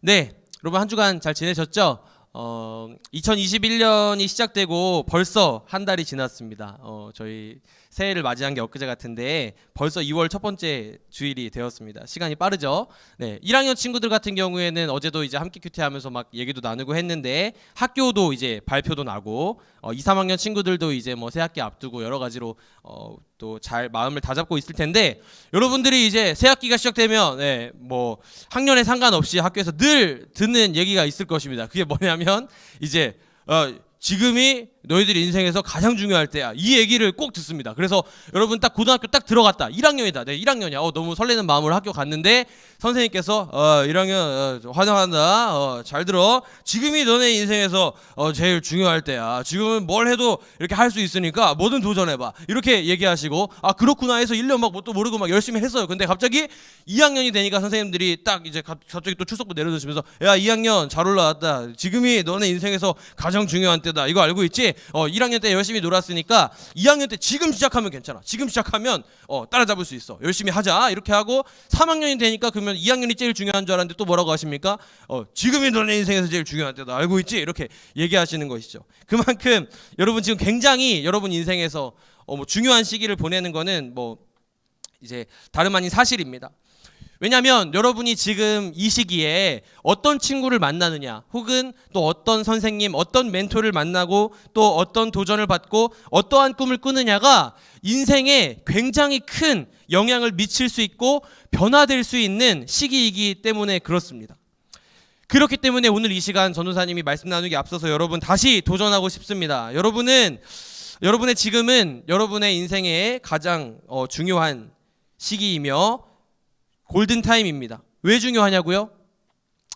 네, 여러분 한 주간 잘 지내셨죠? 2021년이 시작되고 벌써 한 달이 지났습니다. 저희 새해를 맞이한 게 엊그제 같은데 벌써 2월 첫 번째 주일이 되었습니다. 시간이 빠르죠? 네, 1학년 친구들 같은 경우에는 어제도 이제 함께 큐티하면서 막 얘기도 나누고 했는데 학교도 이제 발표도 나고 2, 3학년 친구들도 이제 뭐 새학기 앞두고 여러 가지로 또 잘 마음을 다잡고 있을 텐데 여러분들이 이제 새학기가 시작되면 뭐 학년에 상관없이 학교에서 늘 듣는 얘기가 있을 것입니다. 그게 뭐냐면 이제 지금이 너희들 인생에서 가장 중요할 때야. 이 얘기를 꼭 듣습니다. 그래서 여러분 딱 고등학교 딱 들어갔다. 1학년이다. 네, 1학년이야. 너무 설레는 마음으로 학교 갔는데 선생님께서 1학년 환영한다. 잘 들어. 지금이 너네 인생에서 제일 중요할 때야. 지금은 뭘 해도 이렇게 할 수 있으니까 뭐든 도전해봐. 이렇게 얘기하시고 그렇구나 해서 1년 막 뭣도 모르고 막 열심히 했어요. 근데 갑자기 2학년이 되니까 선생님들이 딱 이제 갑자기 또 출석부 내려주시면서 야 2학년 잘 올라왔다. 지금이 너네 인생에서 가장 중요한 때다. 이거 알고 있지? 1학년 때 열심히 놀았으니까 2학년 때 지금 시작하면 괜찮아. 지금 시작하면 따라잡을 수 있어. 열심히 하자. 이렇게 하고 3학년이 되니까 그러면 2학년이 제일 중요한 줄 알았는데 또 뭐라고 하십니까? 지금이 너네 인생에서 제일 중요한 때다. 알고 있지? 이렇게 얘기하시는 것이죠. 그만큼 여러분 지금 굉장히 여러분 인생에서 뭐 중요한 시기를 보내는 거는 뭐 이제 다름 아닌 사실입니다. 왜냐하면 여러분이 지금 이 시기에 어떤 친구를 만나느냐 혹은 또 어떤 선생님, 어떤 멘토를 만나고 또 어떤 도전을 받고 어떠한 꿈을 꾸느냐가 인생에 굉장히 큰 영향을 미칠 수 있고 변화될 수 있는 시기이기 때문에 그렇습니다. 그렇기 때문에 오늘 이 시간 전도사님이 말씀 나누기 앞서서 여러분 다시 도전하고 싶습니다. 여러분의 지금은 여러분의 인생의 가장 중요한 시기이며 골든타임입니다. 왜 중요하냐고요?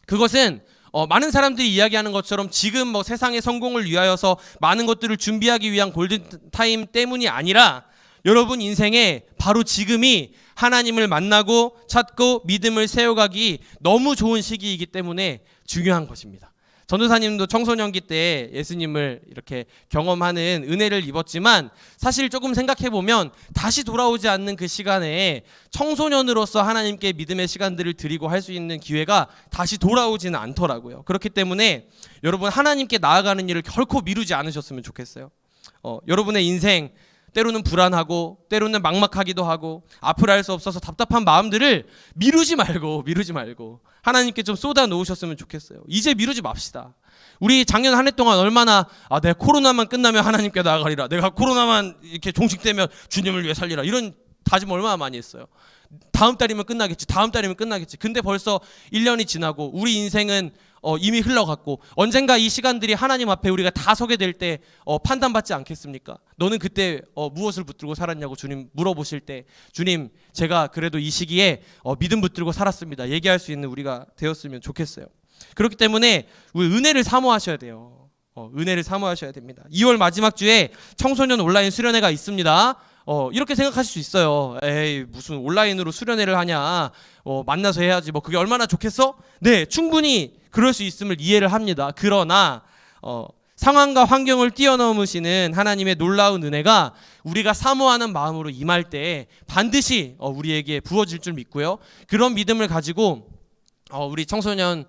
그것은 많은 사람들이 이야기하는 것처럼 지금 뭐 세상의 성공을 위하여서 많은 것들을 준비하기 위한 골든타임 때문이 아니라 여러분 인생에 바로 지금이 하나님을 만나고 찾고 믿음을 세워가기 너무 좋은 시기이기 때문에 중요한 것입니다. 전도사님도 청소년기 때 예수님을 이렇게 경험하는 은혜를 입었지만 사실 조금 생각해보면 다시 돌아오지 않는 그 시간에 청소년으로서 하나님께 믿음의 시간들을 드리고 할 수 있는 기회가 다시 돌아오지는 않더라고요. 그렇기 때문에 여러분 하나님께 나아가는 일을 결코 미루지 않으셨으면 좋겠어요. 여러분의 인생 때로는 불안하고 때로는 막막하기도 하고 앞을 알 수 없어서 답답한 마음들을 미루지 말고 하나님께 좀 쏟아 놓으셨으면 좋겠어요. 이제 미루지 맙시다. 우리 작년 한 해 동안 얼마나 내가 코로나만 끝나면 하나님께 나아가리라, 내가 코로나만 이렇게 종식되면 주님을 위해 살리라, 이런 다짐 얼마나 많이 했어요. 다음 달이면 끝나겠지. 근데 벌써 1년이 지나고 우리 인생은 이미 흘러갔고 언젠가 이 시간들이 하나님 앞에 우리가 다 서게 될 때 판단받지 않겠습니까? 너는 그때 무엇을 붙들고 살았냐고 주님 물어보실 때 주님 제가 그래도 이 시기에 믿음 붙들고 살았습니다 얘기할 수 있는 우리가 되었으면 좋겠어요. 그렇기 때문에 우리 은혜를 사모하셔야 돼요. 은혜를 사모하셔야 됩니다. 2월 마지막 주에 청소년 온라인 수련회가 있습니다. 이렇게 생각하실 수 있어요. 에이 무슨 온라인으로 수련회를 하냐, 만나서 해야지, 뭐 그게 얼마나 좋겠어? 네, 충분히 그럴 수 있음을 이해를 합니다. 그러나 상황과 환경을 뛰어넘으시는 하나님의 놀라운 은혜가 우리가 사모하는 마음으로 임할 때 반드시 우리에게 부어질 줄 믿고요. 그런 믿음을 가지고 우리 청소년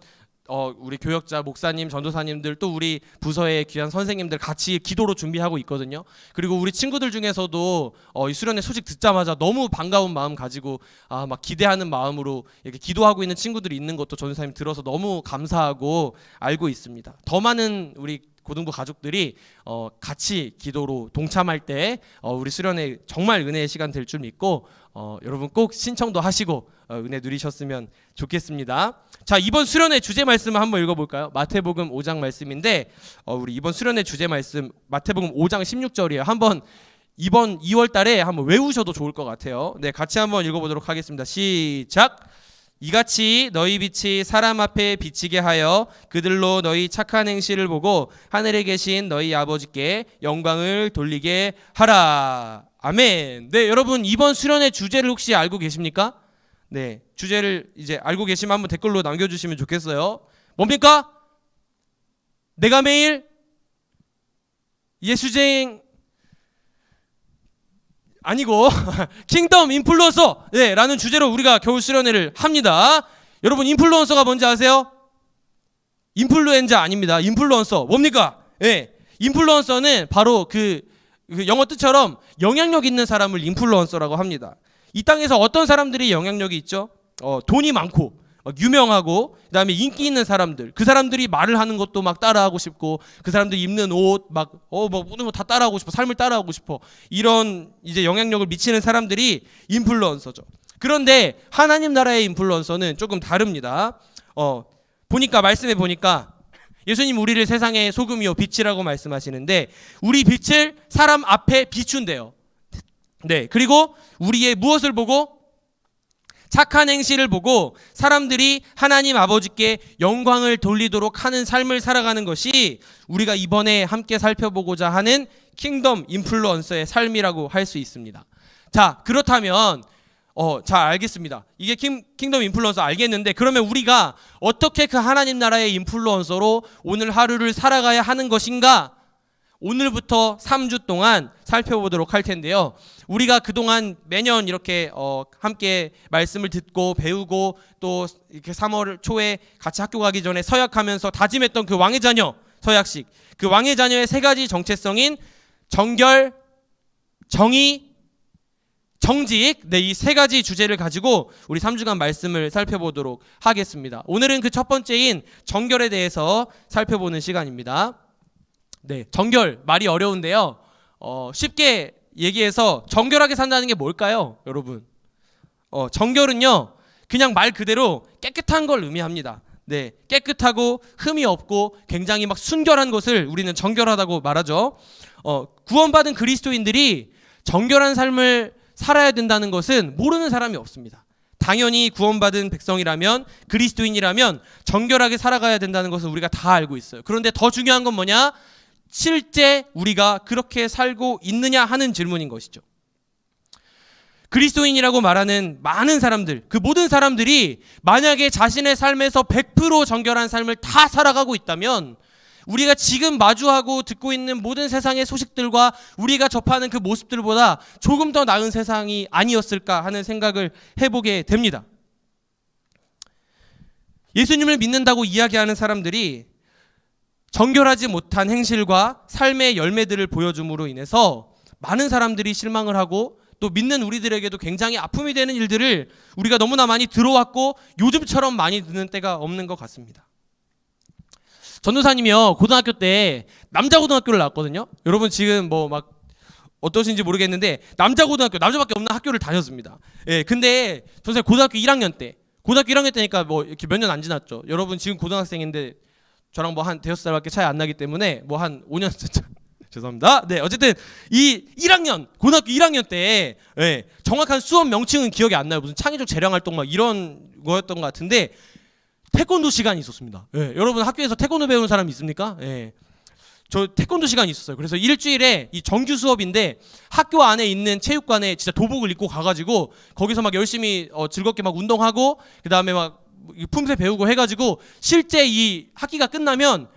우리 교역자, 목사님, 전도사님들 또 우리 부서의 귀한 선생님들 같이 기도로 준비하고 있거든요. 그리고 우리 친구들 중에서도 이 수련회 소식 듣자마자 너무 반가운 마음 가지고 막 기대하는 마음으로 이렇게 기도하고 있는 친구들이 있는 것도 전도사님 들어서 너무 감사하고 알고 있습니다. 더 많은 우리 고등부 가족들이 같이 기도로 동참할 때 우리 수련회 정말 은혜의 시간 될 줄 믿고 여러분 꼭 신청도 하시고 은혜 누리셨으면 좋겠습니다. 자, 이번 수련회 주제 말씀을 한번 읽어볼까요? 마태복음 5장 말씀인데 우리 이번 수련회 주제 말씀 마태복음 5장 16절이에요. 한번 이번 2월 달에 한번 외우셔도 좋을 것 같아요. 네, 같이 한번 읽어보도록 하겠습니다. 시작! 이같이 너희 빛이 사람 앞에 비치게 하여 그들로 너희 착한 행실을 보고 하늘에 계신 너희 아버지께 영광을 돌리게 하라. 아멘. 네, 여러분 이번 수련회 주제를 혹시 알고 계십니까? 네, 주제를 이제 알고 계시면 한번 댓글로 남겨주시면 좋겠어요. 뭡니까? 내가 매일 예수쟁 아니고 킹덤 인플루언서 라는 주제로 우리가 겨울 수련회를 합니다. 여러분 인플루언서가 뭔지 아세요? 인플루엔자 아닙니다. 인플루언서 뭡니까? 예, 인플루언서는 바로 그 영어 뜻처럼 영향력 있는 사람을 인플루언서라고 합니다. 이 땅에서 어떤 사람들이 영향력이 있죠? 돈이 많고 유명하고 그다음에 인기 있는 사람들, 그 사람들이 말을 하는 것도 막 따라하고 싶고, 그 사람들이 입는 옷 막 모든 거 다 따라하고 싶어, 삶을 따라하고 싶어, 이런 이제 영향력을 미치는 사람들이 인플루언서죠. 그런데 하나님 나라의 인플루언서는 조금 다릅니다. 보니까 말씀해 보니까 예수님 우리를 세상의 소금이요 빛이라고 말씀하시는데, 우리 빛을 사람 앞에 비춘대요. 네, 그리고 우리의 무엇을 보고? 착한 행실을 보고 사람들이 하나님 아버지께 영광을 돌리도록 하는 삶을 살아가는 것이 우리가 이번에 함께 살펴보고자 하는 킹덤 인플루언서의 삶이라고 할 수 있습니다. 자, 그렇다면 자, 알겠습니다. 이게 킹덤 인플루언서 알겠는데, 그러면 우리가 어떻게 그 하나님 나라의 인플루언서로 오늘 하루를 살아가야 하는 것인가? 오늘부터 3주 동안 살펴보도록 할 텐데요. 우리가 그동안 매년 이렇게 함께 말씀을 듣고 배우고, 또 이렇게 3월 초에 같이 학교 가기 전에 서약하면서 다짐했던 그 왕의 자녀 서약식, 그 왕의 자녀의 세 가지 정체성인 정결, 정의, 정직, 네, 이 세 가지 주제를 가지고 우리 3주간 말씀을 살펴보도록 하겠습니다. 오늘은 그 첫 번째인 정결에 대해서 살펴보는 시간입니다. 네, 정결 말이 어려운데요. 쉽게 얘기해서 정결하게 산다는 게 뭘까요, 여러분? 정결은요, 그냥 말 그대로 깨끗한 걸 의미합니다. 네, 깨끗하고 흠이 없고 굉장히 막 순결한 것을 우리는 정결하다고 말하죠. 구원받은 그리스도인들이 정결한 삶을 살아야 된다는 것은 모르는 사람이 없습니다. 당연히 구원받은 백성이라면, 그리스도인이라면 정결하게 살아가야 된다는 것을 우리가 다 알고 있어요. 그런데 더 중요한 건 뭐냐? 실제 우리가 그렇게 살고 있느냐 하는 질문인 것이죠. 그리스도인이라고 말하는 많은 사람들, 그 모든 사람들이 만약에 자신의 삶에서 100% 정결한 삶을 다 살아가고 있다면, 우리가 지금 마주하고 듣고 있는 모든 세상의 소식들과 우리가 접하는 그 모습들보다 조금 더 나은 세상이 아니었을까 하는 생각을 해보게 됩니다. 예수님을 믿는다고 이야기하는 사람들이 정결하지 못한 행실과 삶의 열매들을 보여줌으로 인해서 많은 사람들이 실망을 하고, 또 믿는 우리들에게도 굉장히 아픔이 되는 일들을 우리가 너무나 많이 들어왔고 요즘처럼 많이 듣는 때가 없는 것 같습니다. 전도사님이요, 고등학교 때 남자 고등학교를 나왔거든요. 여러분 지금 뭐 막 어떠신지 모르겠는데 남자 고등학교, 남자밖에 없는 학교를 다녔습니다. 예, 근데 전도사님 고등학교 1학년 때니까 뭐 이렇게 몇 년 안 지났죠. 여러분 지금 고등학생인데 저랑 뭐 한 5살밖에 차이 안 나기 때문에 뭐 한 5년 죄송합니다. 네, 어쨌든 이 1학년, 고등학교 1학년 때, 예, 정확한 수업 명칭은 기억이 안 나요. 무슨 창의적 재량 활동 막 이런 거였던 것 같은데 태권도 시간이 있었습니다. 예, 여러분 학교에서 태권도 배우는 사람 있습니까? 예, 저 태권도 시간이 있었어요. 그래서 일주일에 이 정규 수업인데 학교 안에 있는 체육관에 진짜 도복을 입고 가가지고 거기서 막 열심히 즐겁게 막 운동하고, 그 다음에 막 품새 배우고 해가지고 실제 이 학기가 끝나면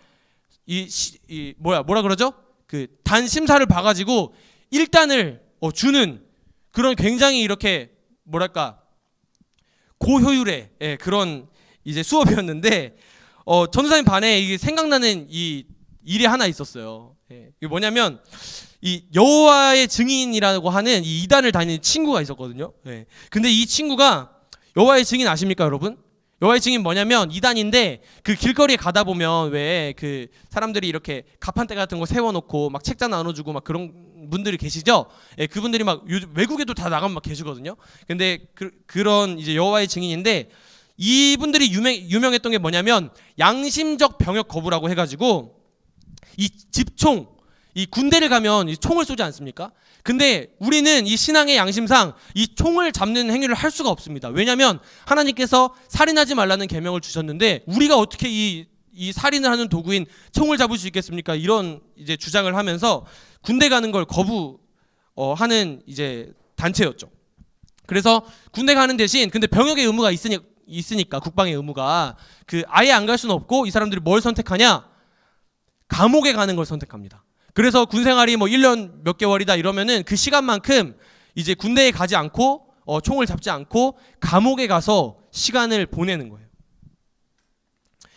뭐라 그러죠? 그 단 심사를 봐가지고 1단을 주는 그런 굉장히 이렇게 뭐랄까 고효율의, 예, 그런 이제 수업이었는데, 전도사님 반에 이게 생각나는 이 일이 하나 있었어요. 예, 이게 뭐냐면 이 여호와의 증인이라고 하는 이 2단을 다니는 친구가 있었거든요. 예, 근데 이 친구가 여호와의 증인 아십니까, 여러분? 여호와의 증인 뭐냐면 2단인데 그 길거리에 가다 보면 왜 그 사람들이 이렇게 가판대 같은 거 세워놓고 막 책자 나눠주고 막 그런 분들이 계시죠? 예, 그분들이 막 요즘 외국에도 다 나가면 막 계시거든요. 근데 그런 이제 여호와의 증인인데, 이분들이 유명했던 게 뭐냐면 양심적 병역 거부라고 해가지고 이 집총, 이 군대를 가면 이 총을 쏘지 않습니까? 근데 우리는 이 신앙의 양심상 이 총을 잡는 행위를 할 수가 없습니다. 왜냐하면 하나님께서 살인하지 말라는 계명을 주셨는데 우리가 어떻게 이 살인을 하는 도구인 총을 잡을 수 있겠습니까? 이런 이제 주장을 하면서 군대 가는 걸 거부하는 이제 단체였죠. 그래서 군대 가는 대신, 근데 병역의 의무가 있으니까 국방의 의무가 아예 안 갈 수는 없고, 이 사람들이 뭘 선택하냐? 감옥에 가는 걸 선택합니다. 그래서 군 생활이 뭐 1년 몇 개월이다 이러면은 그 시간만큼 이제 군대에 가지 않고 총을 잡지 않고 감옥에 가서 시간을 보내는 거예요.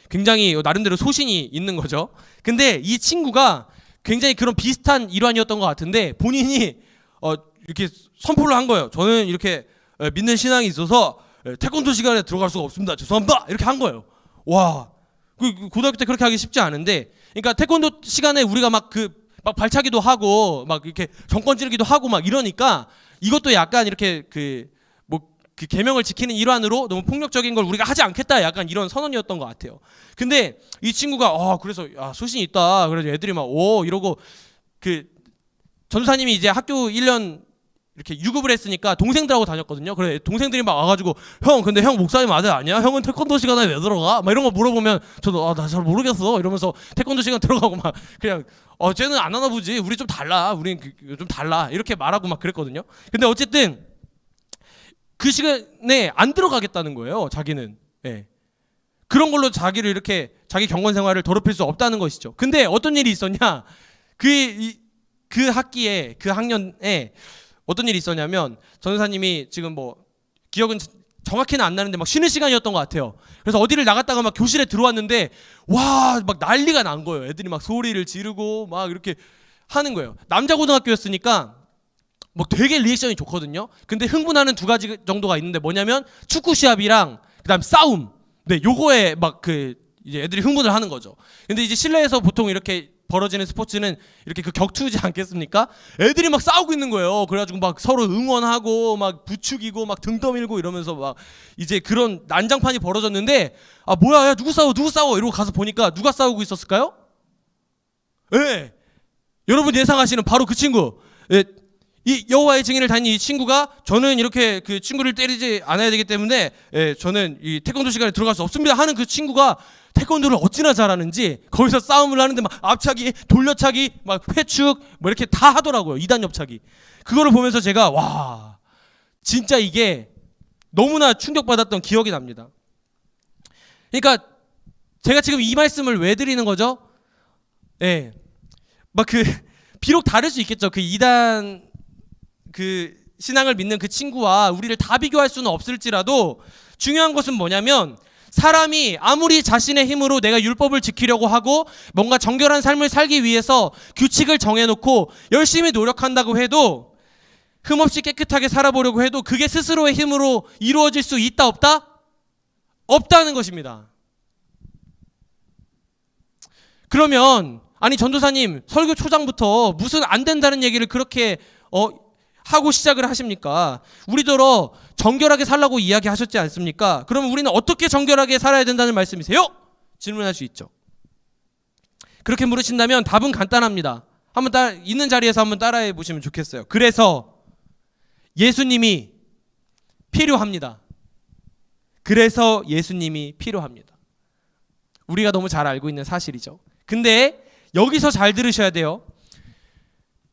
굉장히 나름대로 소신이 있는 거죠. 근데 이 친구가 굉장히 그런 비슷한 일환이었던 것 같은데 본인이 이렇게 선포를 한 거예요. 저는 이렇게 믿는 신앙이 있어서 태권도 시간에 들어갈 수가 없습니다. 죄송합니다. 이렇게 한 거예요. 와, 고등학교 때 그렇게 하기 쉽지 않은데, 그러니까 태권도 시간에 우리가 막 발차기도 하고 막 이렇게 정권 찌르기도 하고 막 이러니까 이것도 약간 이렇게 그 계명을 지키는 일환으로 너무 폭력적인 걸 우리가 하지 않겠다, 약간 이런 선언이었던 것 같아요. 근데 이 친구가 그래서 소신이 있다. 그래서 애들이 막 이러고 전도사님이 이제 학교 1년 이렇게 유급을 했으니까 동생들하고 다녔거든요. 그래 동생들이 막 와가지고 형, 근데 형 목사님 아들 아니야? 형은 태권도 시간에 왜 들어가? 막 이런 거 물어보면 저도 나 잘 모르겠어 이러면서 태권도 시간 들어가고 막 그냥 쟤는 안 하나 보지. 우리 좀 달라. 우린 좀 달라. 이렇게 말하고 막 그랬거든요. 근데 어쨌든 그 시간에 안 들어가겠다는 거예요. 자기는. 네. 그런 걸로 자기를 이렇게 자기 경건 생활을 더럽힐 수 없다는 것이죠. 근데 어떤 일이 있었냐? 그 학기에 그 학년에 어떤 일이 있었냐면 전도사님이 지금 기억은 정확히는 안 나는데 막 쉬는 시간이었던 것 같아요. 그래서 어디를 나갔다가 막 교실에 들어왔는데 와, 막 난리가 난 거예요. 애들이 막 소리를 지르고 막 이렇게 하는 거예요. 남자 고등학교였으니까 되게 리액션이 좋거든요. 근데 흥분하는 두 가지 정도가 있는데 뭐냐면 축구 시합이랑 그다음 싸움. 네, 요거에 이제 애들이 흥분을 하는 거죠. 근데 이제 실내에서 보통 이렇게 벌어지는 스포츠는 이렇게 격투지 않겠습니까? 애들이 막 싸우고 있는 거예요. 그래가지고 막 서로 응원하고 막 부추기고 막 등 떠밀고 이러면서 막 이제 그런 난장판이 벌어졌는데 뭐야, 야, 누구 싸워 이러고 가서 보니까 누가 싸우고 있었을까요? 네, 여러분 예상하시는 바로 그 친구. 네, 이 여호와의 증인을 다니는 이 친구가 저는 이렇게 그 친구를 때리지 않아야 되기 때문에 저는 이 태권도 시간에 들어갈 수 없습니다 하는 그 친구가 태권도를 어찌나 잘하는지 거기서 싸움을 하는데 막 앞차기, 돌려차기, 막 회축 뭐 이렇게 다 하더라고요. 2단 옆차기. 그거를 보면서 제가 와, 진짜 이게 너무나 충격받았던 기억이 납니다. 그러니까 제가 지금 이 말씀을 왜 드리는 거죠? 예. 비록 다를 수 있겠죠. 그 2단 신앙을 믿는 그 친구와 우리를 다 비교할 수는 없을지라도 중요한 것은 뭐냐면 사람이 아무리 자신의 힘으로 내가 율법을 지키려고 하고 뭔가 정결한 삶을 살기 위해서 규칙을 정해놓고 열심히 노력한다고 해도 흠없이 깨끗하게 살아보려고 해도 그게 스스로의 힘으로 이루어질 수 있다 없다? 없다는 것입니다. 그러면 전도사님 설교 초장부터 무슨 안 된다는 얘기를 그렇게 하고 시작을 하십니까? 우리더러 정결하게 살라고 이야기하셨지 않습니까? 그러면 우리는 어떻게 정결하게 살아야 된다는 말씀이세요? 질문할 수 있죠. 그렇게 물으신다면 답은 간단합니다. 있는 자리에서 한번 따라해 보시면 좋겠어요. 그래서 예수님이 필요합니다. 그래서 예수님이 필요합니다. 우리가 너무 잘 알고 있는 사실이죠. 근데 여기서 잘 들으셔야 돼요.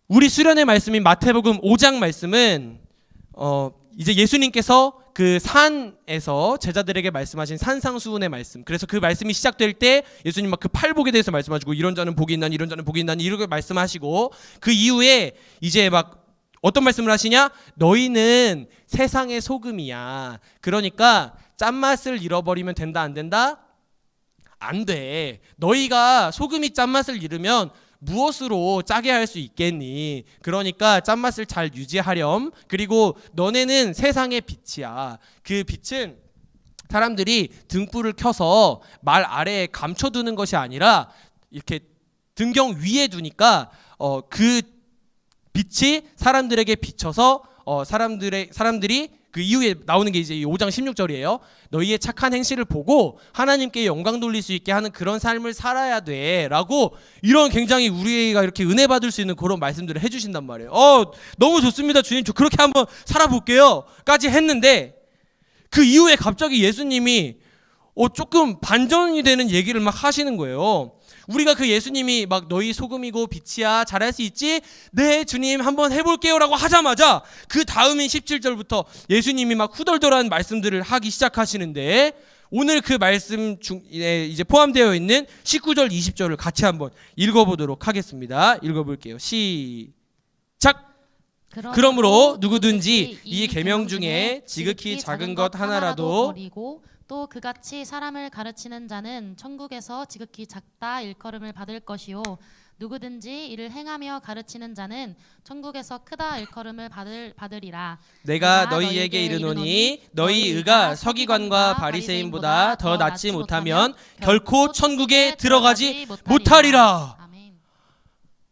우리 수련의 말씀인 마태복음 5장 말씀은 이제 예수님께서 그 산에서 제자들에게 말씀하신 산상수훈의 말씀. 그래서 그 말씀이 시작될 때 예수님 막 그 팔복에 대해서 말씀하시고 이런 자는 복이 있나니 이런 자는 복이 있나니 이렇게 말씀하시고 그 이후에 이제 막 어떤 말씀을 하시냐? 너희는 세상의 소금이야. 그러니까 짠맛을 잃어버리면 된다 안 된다? 안 돼. 너희가 소금이 짠맛을 잃으면 무엇으로 짜게 할 수 있겠니? 그러니까 짠맛을 잘 유지하렴. 그리고 너네는 세상의 빛이야. 그 빛은 사람들이 등불을 켜서 말 아래에 감춰두는 것이 아니라 이렇게 등경 위에 두니까 그 빛이 사람들에게 비쳐서 사람들이 그 이후에 나오는 게 이제 5장 16절이에요. 너희의 착한 행실을 보고 하나님께 영광 돌릴 수 있게 하는 그런 삶을 살아야 돼 라고 이런 굉장히 우리가 이렇게 은혜 받을 수 있는 그런 말씀들을 해주신단 말이에요. 너무 좋습니다 주님, 저 그렇게 한번 살아볼게요 까지 했는데 그 이후에 갑자기 예수님이 조금 반전이 되는 얘기를 막 하시는 거예요. 우리가 그 예수님이 막 너희 소금이고 빛이야 잘할 수 있지? 네 주님 한번 해볼게요 라고 하자마자 그 다음인 17절부터 예수님이 막 후덜덜한 말씀들을 하기 시작하시는데 오늘 그 말씀 중에 이제 포함되어 있는 19절 20절을 같이 한번 읽어보도록 하겠습니다. 읽어볼게요. 시작. 그러므로 누구든지 이 계명 중에 지극히 작은 것 하나라도 버리고 또 그같이 사람을 가르치는 자는 천국에서 지극히 작다 일컬음을 받을 것이요 누구든지 이를 행하며 가르치는 자는 천국에서 크다 일컬음을 받으리라. 내가 너희에게 이르노니 너희 의가 서기관과 바리새인보다 더 낫지 못하면 결코 천국에 들어가지 못하리라. 아멘.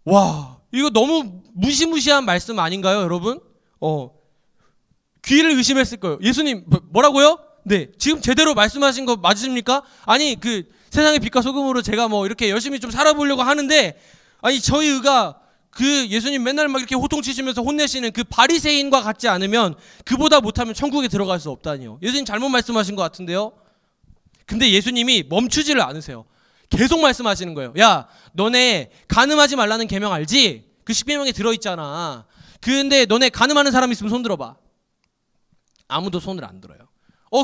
와, 이거 너무 무시무시한 말씀 아닌가요, 여러분? 귀를 의심했을 거예요. 예수님 뭐라고요? 네, 지금 제대로 말씀하신 거 맞으십니까? 아니 그 세상의 빛과 소금으로 제가 뭐 이렇게 열심히 좀 살아보려고 하는데, 아니 저희 의가 그 예수님 맨날 막 이렇게 호통치시면서 혼내시는 그 바리새인과 같지 않으면, 그보다 못하면 천국에 들어갈 수 없다니요. 예수님 잘못 말씀하신 것 같은데요. 근데 예수님이 멈추지를 않으세요. 계속 말씀하시는 거예요. 야, 너네 간음하지 말라는 계명 알지? 그 십계명에 들어있잖아. 근데 너네 간음하는 사람 있으면 손 들어봐. 아무도 손을 안 들어요.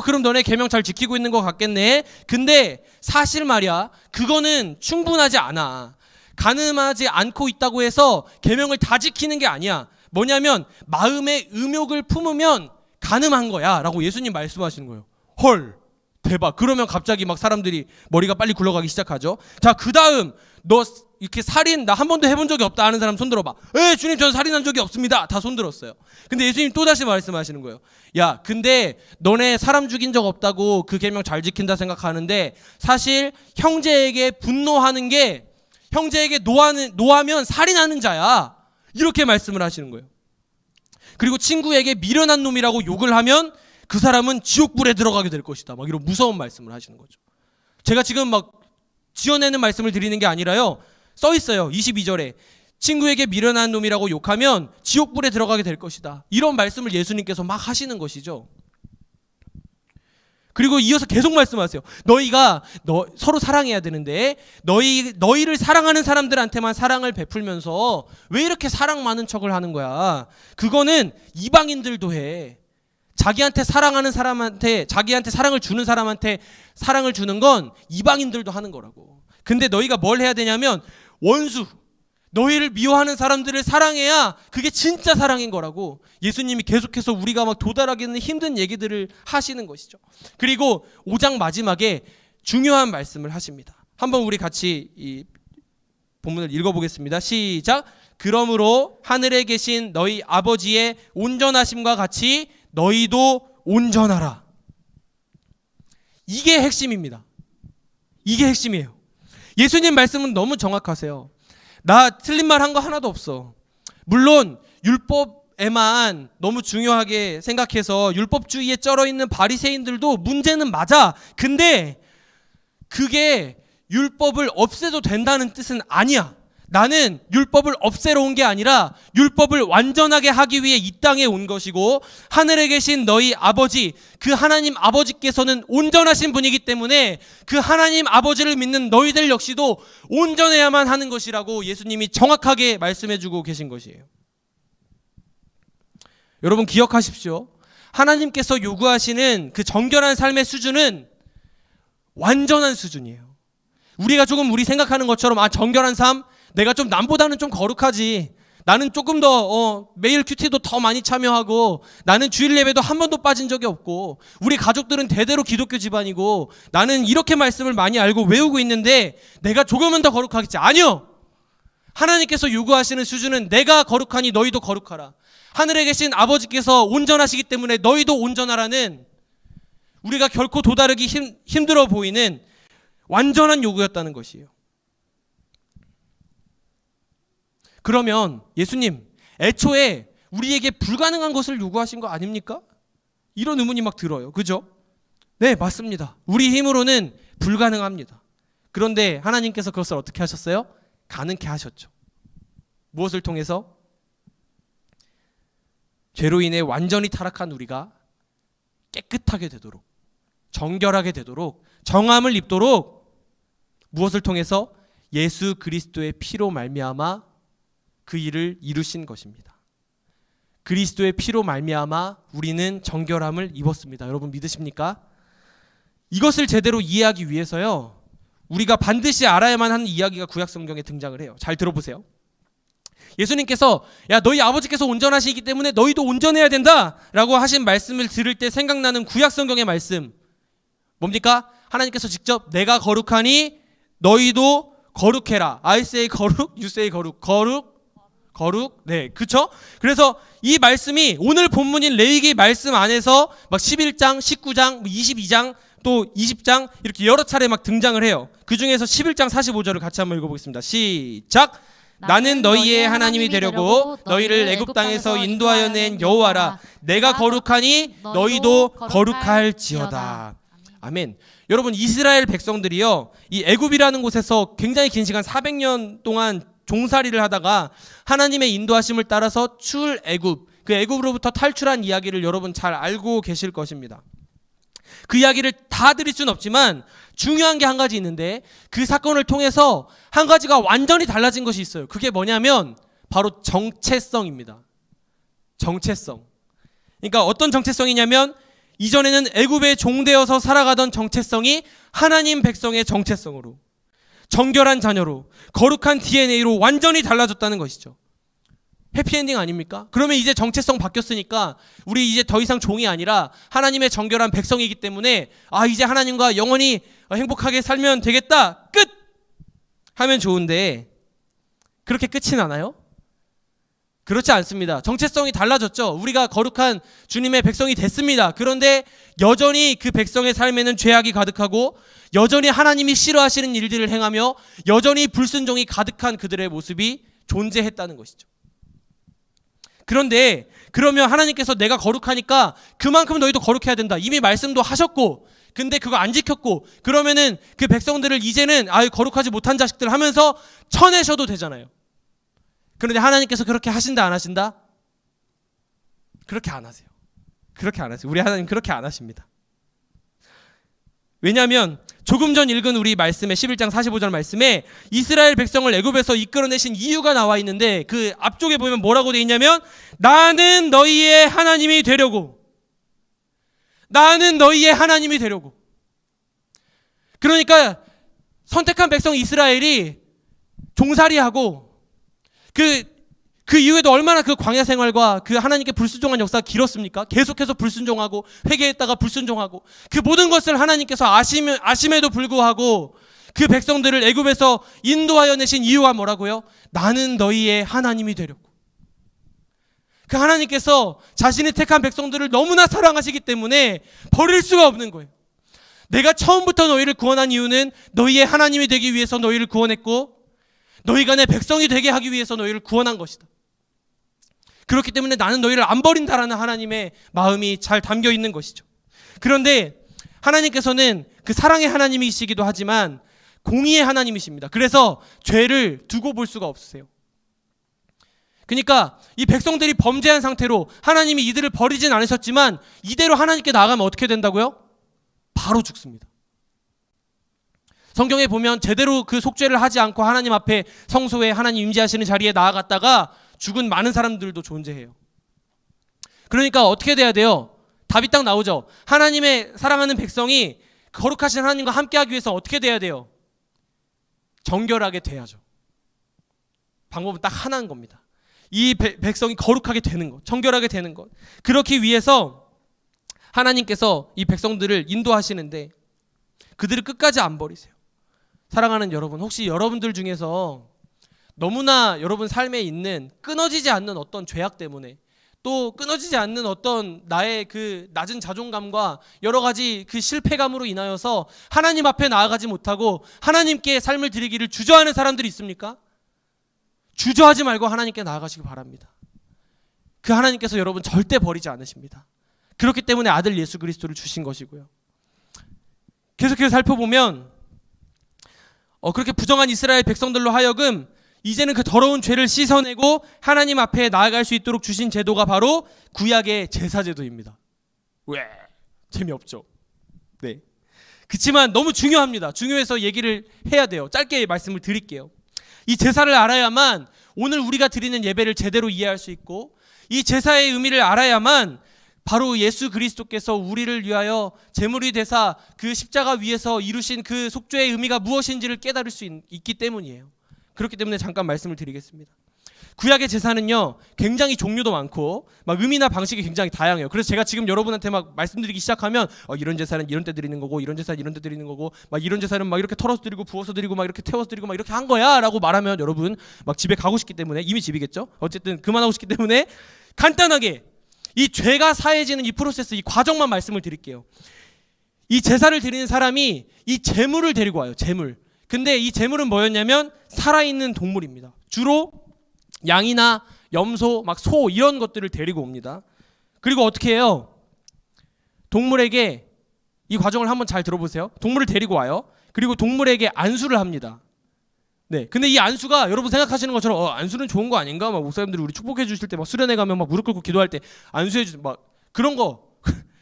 그럼 너네 계명 잘 지키고 있는 것 같겠네. 근데 사실 말이야, 그거는 충분하지 않아. 간음하지 않고 있다고 해서 계명을 다 지키는 게 아니야. 뭐냐면 마음에 음욕을 품으면 간음한 거야 라고 예수님 말씀하시는 거예요. 헐, 대박. 그러면 갑자기 막 사람들이 머리가 빨리 굴러가기 시작하죠. 자, 그 다음 너 이렇게 살인 나 한 번도 해본 적이 없다 하는 사람 손 들어봐. 주님 저는 살인한 적이 없습니다. 다 손 들었어요. 근데 예수님 또다시 말씀하시는 거예요. 야, 근데 너네 사람 죽인 적 없다고 그 계명 잘 지킨다 생각하는데, 사실 형제에게 분노하는 게, 형제에게 노하면 살인하는 자야. 이렇게 말씀을 하시는 거예요. 그리고 친구에게 미련한 놈이라고 욕을 하면 그 사람은 지옥불에 들어가게 될 것이다. 막 이런 무서운 말씀을 하시는 거죠. 제가 지금 막 지어내는 말씀을 드리는 게 아니라요, 써 있어요. 22절에 친구에게 미련한 놈이라고 욕하면 지옥불에 들어가게 될 것이다. 이런 말씀을 예수님께서 막 하시는 것이죠. 그리고 이어서 계속 말씀하세요. 너희가 서로 사랑해야 되는데 너희를 사랑하는 사람들한테만 사랑을 베풀면서 왜 이렇게 사랑 많은 척을 하는 거야? 그거는 이방인들도 해. 자기한테 사랑하는 사람한테, 자기한테 사랑을 주는 사람한테 사랑을 주는 건 이방인들도 하는 거라고. 근데 너희가 뭘 해야 되냐면 원수, 너희를 미워하는 사람들을 사랑해야 그게 진짜 사랑인 거라고 예수님이 계속해서 우리가 막 도달하기는 힘든 얘기들을 하시는 것이죠. 그리고 5장 마지막에 중요한 말씀을 하십니다. 한번 우리 같이 이 본문을 읽어보겠습니다. 시작. 그러므로 하늘에 계신 너희 아버지의 온전하심과 같이 너희도 온전하라. 이게 핵심입니다. 이게 핵심이에요. 예수님 말씀은 너무 정확하세요. 나 틀린 말 한 거 하나도 없어. 물론 율법에만 너무 중요하게 생각해서 율법주의에 쩔어 있는 바리새인들도 문제는 맞아. 근데 그게 율법을 없애도 된다는 뜻은 아니야. 나는 율법을 없애러 온 게 아니라 율법을 완전하게 하기 위해 이 땅에 온 것이고, 하늘에 계신 너희 아버지, 그 하나님 아버지께서는 온전하신 분이기 때문에 그 하나님 아버지를 믿는 너희들 역시도 온전해야만 하는 것이라고 예수님이 정확하게 말씀해주고 계신 것이에요. 여러분 기억하십시오. 하나님께서 요구하시는 그 정결한 삶의 수준은 완전한 수준이에요. 우리가 조금 우리 생각하는 것처럼 정결한 삶? 내가 좀 남보다는 좀 거룩하지. 나는 조금 더 매일 큐티도 더 많이 참여하고, 나는 주일 예배도 한 번도 빠진 적이 없고, 우리 가족들은 대대로 기독교 집안이고, 나는 이렇게 말씀을 많이 알고 외우고 있는데 내가 조금은 더 거룩하겠지. 아니요. 하나님께서 요구하시는 수준은 내가 거룩하니 너희도 거룩하라. 하늘에 계신 아버지께서 온전하시기 때문에 너희도 온전하라는, 우리가 결코 도달하기 힘들어 보이는 완전한 요구였다는 것이에요. 그러면 예수님, 애초에 우리에게 불가능한 것을 요구하신 거 아닙니까? 이런 의문이 막 들어요. 그죠? 네, 맞습니다. 우리 힘으로는 불가능합니다. 그런데 하나님께서 그것을 어떻게 하셨어요? 가능케 하셨죠. 무엇을 통해서? 죄로 인해 완전히 타락한 우리가 깨끗하게 되도록, 정결하게 되도록, 정함을 입도록 무엇을 통해서? 예수 그리스도의 피로 말미암아 그 일을 이루신 것입니다. 그리스도의 피로 말미암아 우리는 정결함을 입었습니다. 여러분 믿으십니까? 이것을 제대로 이해하기 위해서요, 우리가 반드시 알아야만 하는 이야기가 구약 성경에 등장을 해요. 잘 들어보세요. 예수님께서 야, 너희 아버지께서 온전하시기 때문에 너희도 온전해야 된다 라고 하신 말씀을 들을 때 생각나는 구약 성경의 말씀, 뭡니까? 하나님께서 직접 내가 거룩하니 너희도 거룩해라. I say 거룩, you say 거룩. 거룩. 네, 그렇죠? 그래서 이 말씀이 오늘 본문인 레위기 말씀 안에서 막 11장, 19장, 22장, 또 20장 이렇게 여러 차례 막 등장을 해요. 그 중에서 11장 45절을 같이 한번 읽어보겠습니다. 시작. 나는 너희의 하나님이 되려고 너희를 애굽 땅에서 인도하여 낸 여호와라. 내가 거룩하니 너희도 거룩할지어다. 아멘. 여러분, 이스라엘 백성들이요, 이 애굽이라는 곳에서 굉장히 긴 시간 400년 동안 종살이를 하다가 하나님의 인도하심을 따라서 출애굽, 그 애굽으로부터 탈출한 이야기를 여러분 잘 알고 계실 것입니다. 그 이야기를 다 드릴 수는 없지만 중요한 게 한 가지 있는데, 그 사건을 통해서 한 가지가 완전히 달라진 것이 있어요. 그게 뭐냐면 바로 정체성입니다. 정체성. 그러니까 어떤 정체성이냐면, 이전에는 애굽의 종되어서 살아가던 정체성이 하나님 백성의 정체성으로, 정결한 자녀로, 거룩한 DNA로 완전히 달라졌다는 것이죠. 해피엔딩 아닙니까? 그러면 이제 정체성 바뀌었으니까 우리 이제 더 이상 종이 아니라 하나님의 정결한 백성이기 때문에 이제 하나님과 영원히 행복하게 살면 되겠다, 끝! 하면 좋은데 그렇게 끝이 나나요? 그렇지 않습니다. 정체성이 달라졌죠. 우리가 거룩한 주님의 백성이 됐습니다. 그런데 여전히 그 백성의 삶에는 죄악이 가득하고, 여전히 하나님이 싫어하시는 일들을 행하며, 여전히 불순종이 가득한 그들의 모습이 존재했다는 것이죠. 그런데 그러면 하나님께서 내가 거룩하니까 그만큼 너희도 거룩해야 된다, 이미 말씀도 하셨고, 근데 그거 안 지켰고, 그러면은 그 백성들을 이제는 거룩하지 못한 자식들 하면서 쳐내셔도 되잖아요. 그런데 하나님께서 그렇게 하신다 안 하신다? 그렇게 안 하세요. 그렇게 안 하세요. 우리 하나님 그렇게 안 하십니다. 왜냐하면 조금 전 읽은 우리 말씀에 11장 45절 말씀에 이스라엘 백성을 애굽에서 이끌어내신 이유가 나와 있는데, 그 앞쪽에 보면 뭐라고 돼 있냐면, 나는 너희의 하나님이 되려고. 나는 너희의 하나님이 되려고. 그러니까 선택한 백성 이스라엘이 종살이하고, 그 이후에도 얼마나 그 광야 생활과 그 하나님께 불순종한 역사가 길었습니까? 계속해서 불순종하고, 회개했다가 불순종하고, 그 모든 것을 하나님께서 아심에도 불구하고 그 백성들을 애굽에서 인도하여 내신 이유가 뭐라고요? 나는 너희의 하나님이 되려고. 그 하나님께서 자신이 택한 백성들을 너무나 사랑하시기 때문에 버릴 수가 없는 거예요. 내가 처음부터 너희를 구원한 이유는 너희의 하나님이 되기 위해서 너희를 구원했고, 너희가 내 백성이 되게 하기 위해서 너희를 구원한 것이다. 그렇기 때문에 나는 너희를 안 버린다라는 하나님의 마음이 잘 담겨 있는 것이죠. 그런데 하나님께서는 그 사랑의 하나님이시기도 하지만 공의의 하나님이십니다. 그래서 죄를 두고 볼 수가 없으세요. 그러니까 이 백성들이 범죄한 상태로 하나님이 이들을 버리진 않으셨지만, 이대로 하나님께 나아가면 어떻게 된다고요? 바로 죽습니다. 성경에 보면 제대로 그 속죄를 하지 않고 하나님 앞에 성소에 하나님 임재하시는 자리에 나아갔다가 죽은 많은 사람들도 존재해요. 그러니까 어떻게 돼야 돼요? 답이 딱 나오죠. 하나님의 사랑하는 백성이 거룩하신 하나님과 함께하기 위해서 어떻게 돼야 돼요? 정결하게 돼야죠. 방법은 딱 하나인 겁니다. 이 백성이 거룩하게 되는 것, 정결하게 되는 것. 그렇기 위해서 하나님께서 이 백성들을 인도하시는데 그들을 끝까지 안 버리세요. 사랑하는 여러분, 혹시 여러분들 중에서 너무나 여러분 삶에 있는 끊어지지 않는 어떤 죄악 때문에, 또 끊어지지 않는 어떤 나의 그 낮은 자존감과 여러 가지 그 실패감으로 인하여서 하나님 앞에 나아가지 못하고 하나님께 삶을 드리기를 주저하는 사람들이 있습니까? 주저하지 말고 하나님께 나아가시기 바랍니다. 그 하나님께서 여러분 절대 버리지 않으십니다. 그렇기 때문에 아들 예수 그리스도를 주신 것이고요. 계속해서 살펴보면 그렇게 부정한 이스라엘 백성들로 하여금 이제는 그 더러운 죄를 씻어내고 하나님 앞에 나아갈 수 있도록 주신 제도가 바로 구약의 제사제도입니다. 왜? 재미없죠? 네. 그렇지만 너무 중요합니다. 중요해서 얘기를 해야 돼요. 짧게 말씀을 드릴게요. 이 제사를 알아야만 오늘 우리가 드리는 예배를 제대로 이해할 수 있고, 이 제사의 의미를 알아야만 바로 예수 그리스도께서 우리를 위하여 제물이 되사 그 십자가 위에서 이루신 그 속죄의 의미가 무엇인지를 깨달을 수 있기 때문이에요. 그렇기 때문에 잠깐 말씀을 드리겠습니다. 구약의 제사는요 굉장히 종류도 많고 막 의미나 방식이 굉장히 다양해요. 그래서 제가 지금 여러분한테 막 말씀드리기 시작하면 이런 제사는 이런 때 드리는 거고 이런 제사는 이런 때 드리는 거고 막 이런 제사는 막 이렇게 털어서 드리고 부어서 드리고 막 이렇게 태워서 드리고 막 이렇게 한 거야 라고 말하면 여러분 막 집에 가고 싶기 때문에, 이미 집이겠죠, 어쨌든 그만하고 싶기 때문에 간단하게 이 죄가 사해지는 이 프로세스, 이 과정만 말씀을 드릴게요. 이 제사를 드리는 사람이 이 제물을 데리고 와요. 제물. 근데 이 제물은 뭐였냐면 살아있는 동물입니다. 주로 양이나 염소, 막 소 이런 것들을 데리고 옵니다. 그리고 어떻게 해요? 동물에게, 이 과정을 한번 잘 들어보세요. 동물을 데리고 와요. 그리고 동물에게 안수를 합니다. 네. 근데 이 안수가 여러분 생각하시는 것처럼 안수는 좋은 거 아닌가? 막 목사님들이 우리 축복해 주실 때 막 수련회 가면 막 무릎 꿇고 기도할 때 안수해 주세요. 막 그런 거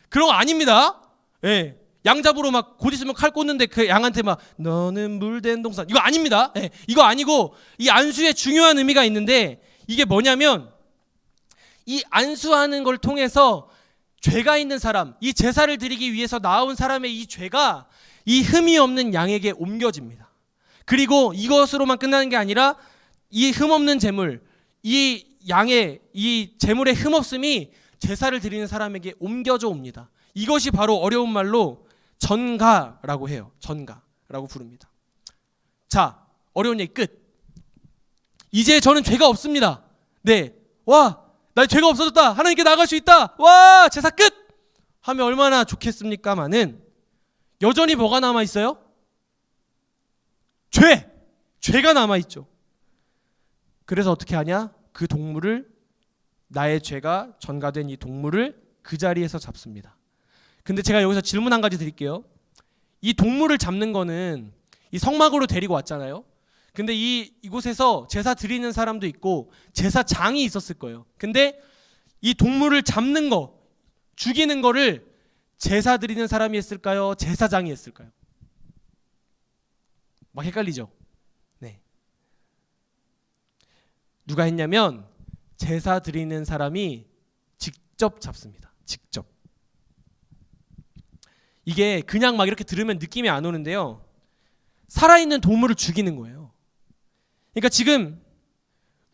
그런 거 아닙니다. 예. 네. 양 잡으러 막 곧 있으면 칼 꽂는데 그 양한테 막 너는 물된 동산, 이거 아닙니다. 네. 이거 아니고 이 안수에 중요한 의미가 있는데 이게 뭐냐면 이 안수하는 걸 통해서 죄가 있는 사람, 이 제사를 드리기 위해서 나온 사람의 이 죄가 이 흠이 없는 양에게 옮겨집니다. 그리고 이것으로만 끝나는 게 아니라 이 흠 없는 제물, 이 양의 이 제물의 흠 없음이 제사를 드리는 사람에게 옮겨져 옵니다. 이것이 바로 어려운 말로 전가라고 해요. 전가라고 부릅니다. 자, 어려운 얘기 끝. 이제 저는 죄가 없습니다. 네, 와, 나 죄가 없어졌다. 하나님께 나갈 수 있다. 와, 제사 끝. 하면 얼마나 좋겠습니까마는 여전히 뭐가 남아 있어요? 죄가 남아 있죠. 그래서 어떻게 하냐? 그 동물을, 나의 죄가 전가된 이 동물을 그 자리에서 잡습니다. 근데 제가 여기서 질문 한 가지 드릴게요. 이 동물을 잡는 거는 이 성막으로 데리고 왔잖아요. 근데 이곳에서 제사 드리는 사람도 있고 제사장이 있었을 거예요. 근데 이 동물을 잡는 거, 죽이는 거를 제사 드리는 사람이 했을까요? 제사장이 했을까요? 막 헷갈리죠? 네. 누가 했냐면 제사 드리는 사람이 직접 잡습니다. 직접. 이게 그냥 막 이렇게 들으면 느낌이 안 오는데요. 살아있는 동물을 죽이는 거예요. 그러니까 지금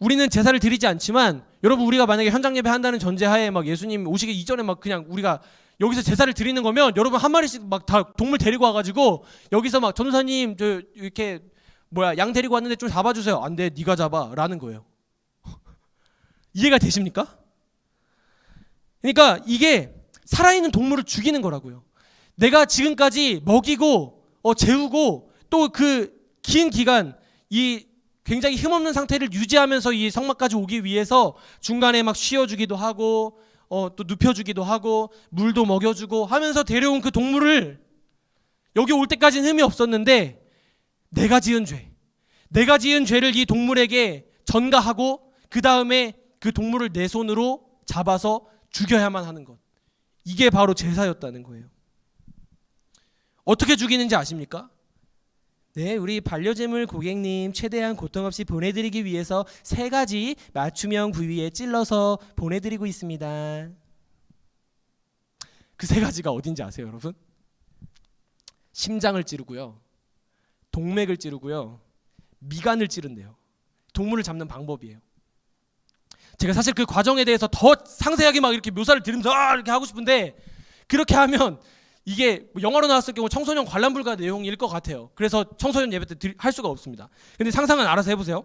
우리는 제사를 드리지 않지만 여러분, 우리가 만약에 현장 예배 한다는 전제하에 막 예수님 오시기 이전에 막 그냥 우리가 여기서 제사를 드리는 거면 여러분 한 마리씩 막 다 동물 데리고 와가지고 여기서 막 전도사님 저 이렇게 양 데리고 왔는데 좀 잡아주세요. 안 돼, 네가 잡아 라는 거예요. 이해가 되십니까? 그러니까 이게 살아있는 동물을 죽이는 거라고요. 내가 지금까지 먹이고 재우고 또 그 긴 기간 이 굉장히 힘없는 상태를 유지하면서 이 성막까지 오기 위해서 중간에 막 쉬어주기도 하고 또 눕혀주기도 하고 물도 먹여주고 하면서 데려온 그 동물을 여기 올 때까지는 흠이 없었는데 내가 지은 죄를 이 동물에게 전가하고 그 다음에 그 동물을 내 손으로 잡아서 죽여야만 하는 것, 이게 바로 제사였다는 거예요. 어떻게 죽이는지 아십니까? 네, 우리 반려재물 고객님 최대한 고통 없이 보내드리기 위해서 3가지 맞춤형 부위에 찔러서 보내드리고 있습니다. 그 3가지가 어딘지 아세요, 여러분? 심장을 찌르고요, 동맥을 찌르고요, 미간을 찌른대요. 동물을 잡는 방법이에요. 제가 사실 그 과정에 대해서 더 상세하게 막 이렇게 묘사를 드리면서 이렇게 하고 싶은데 그렇게 하면 이게 영화로 나왔을 경우 청소년 관람 불가 내용일 것 같아요. 그래서 청소년 예배 때 할 수가 없습니다. 근데 상상은 알아서 해보세요.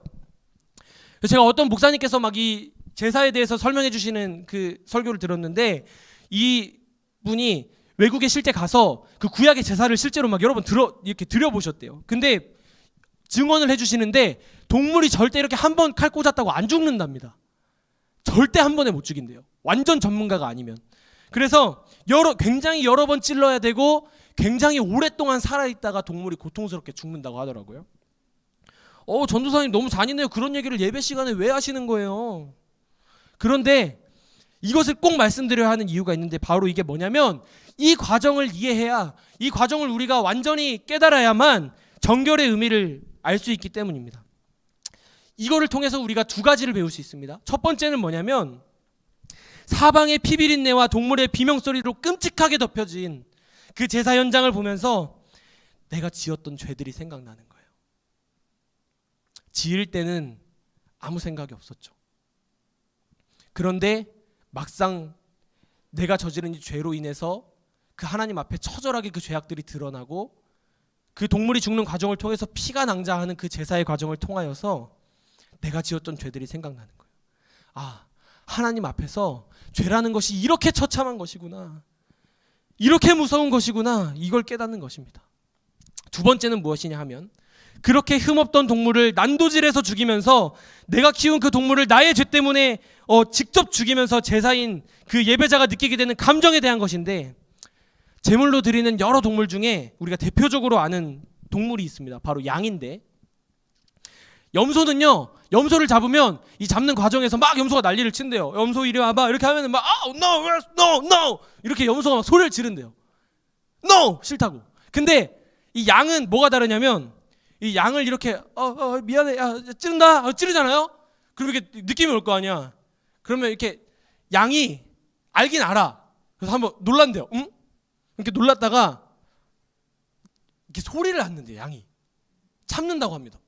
제가 어떤 목사님께서 막 이 제사에 대해서 설명해 주시는 그 설교를 들었는데 이 분이 외국에 실제 가서 그 구약의 제사를 실제로 막 여러 번 이렇게 들여보셨대요. 근데 증언을 해주시는데 동물이 절대 이렇게 한 번 칼 꽂았다고 안 죽는답니다. 절대 한 번에 못 죽인대요. 완전 전문가가 아니면. 그래서 굉장히 여러 번 찔러야 되고 굉장히 오랫동안 살아있다가 동물이 고통스럽게 죽는다고 하더라고요. 전도사님 너무 잔인해요. 그런 얘기를 예배 시간에 왜 하시는 거예요? 그런데 이것을 꼭 말씀드려야 하는 이유가 있는데 바로 이게 뭐냐면 이 과정을 이해해야, 이 과정을 우리가 완전히 깨달아야만 정결의 의미를 알 수 있기 때문입니다. 이거를 통해서 우리가 2가지를 배울 수 있습니다. 첫 번째는 뭐냐면 사방의 피비린내와 동물의 비명소리로 끔찍하게 덮여진 그 제사 현장을 보면서 내가 지었던 죄들이 생각나는 거예요. 지을 때는 아무 생각이 없었죠. 그런데 막상 내가 저지른 이 죄로 인해서 그 하나님 앞에 처절하게 그 죄악들이 드러나고 그 동물이 죽는 과정을 통해서 피가 낭자하는 그 제사의 과정을 통하여서 내가 지었던 죄들이 생각나는 거예요. 아, 하나님 앞에서 죄라는 것이 이렇게 처참한 것이구나, 이렇게 무서운 것이구나, 이걸 깨닫는 것입니다. 두 번째는 무엇이냐 하면, 그렇게 흠없던 동물을 난도질해서 죽이면서 내가 키운 그 동물을 나의 죄 때문에 직접 죽이면서 제사인 그 예배자가 느끼게 되는 감정에 대한 것인데, 제물로 드리는 여러 동물 중에 우리가 대표적으로 아는 동물이 있습니다. 바로 양인데, 염소는요, 염소를 잡으면 이 잡는 과정에서 막 염소가 난리를 친대요. 염소 이리 와봐, 이렇게 하면은 막 no 이렇게 염소가 막 소리를 지른대요. no, 싫다고. 근데 이 양은 뭐가 다르냐면, 이 양을 이렇게 미안해, 찌른다, 찌르잖아요. 그럼 이렇게 느낌이 올 거 아니야. 그러면 이렇게 양이 알긴 알아. 그래서 한번 놀란대요. 응? 이렇게 놀랐다가 이렇게 소리를 낳는데요. 양이 참는다고 합니다.